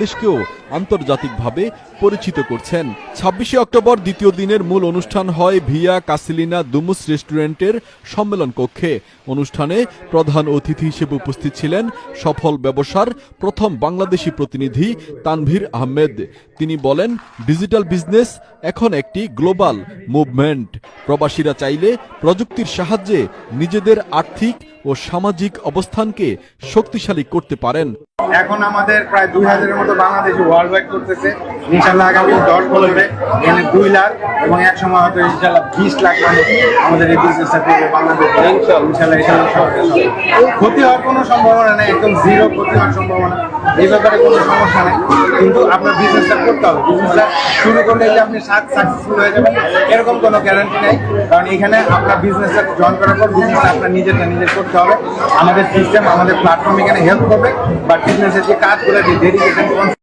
দেশকেও আন্তর্জাতিকভাবে পরিচিত করছেন। ২৬শে অক্টোবর দ্বিতীয় দিনের মূল অনুষ্ঠান হয় ভিয়া কাসিলিনা দুমুস রেস্টুরেন্টের সম্মেলন কক্ষে। অনুষ্ঠানে প্রধান অতিথি হিসেবে উপস্থিত ছিলেন সফল ব্যবসার প্রথম বাংলাদেশি প্রতিনিধি তানভীর আহমেদ। তিনি বলেন, ডিজিটাল বিজনেস এখন একটি গ্লোবাল মুভমেন্ট। প্রবাসীরা চাইলে প্রযুক্তির সাহায্যে নিজেদের আর্থিক ও সামাজিক অবস্থানকে শক্তিশালী করতে পারেন। এখন আমাদের প্রায় ২,০০০-এর মতো বাংলাদেশি ওয়ার্ল্ড ওয়াইড করতেছে। ইনশাল্লাহ আগামী 10 বছরে এখানে 2 লাখ এবং এক সময় হয়তো ইনশাল্লাহ 20 লাখ মানুষ আমাদের এই বিজনেসটা করবে বাংলাদেশে। ইনশাল্লাহ ক্ষতি হওয়ার কোনো সম্ভাবনা নেই, একদম জিরো ক্ষতি হওয়ার সম্ভাবনা। এই ব্যাপারে কোনো সমস্যা নেই, কিন্তু আপনার বিজনেসটা করতে হবে। বিজনেসটা শুরু করলে যে আপনি সাকসেসফুল হয়ে যাবেন এরকম কোনো গ্যারান্টি নেই, কারণ এখানে আপনার বিজনেসটা জয়েন করার পর বিজনেসটা আপনার নিজেরটা নিজে করতে হবে। আমাদের সিস্টেম, আমাদের প্ল্যাটফর্ম এখানে হেল্প করবে, বাট বিজনেসের যে কাজগুলো যে ডেডিকেশন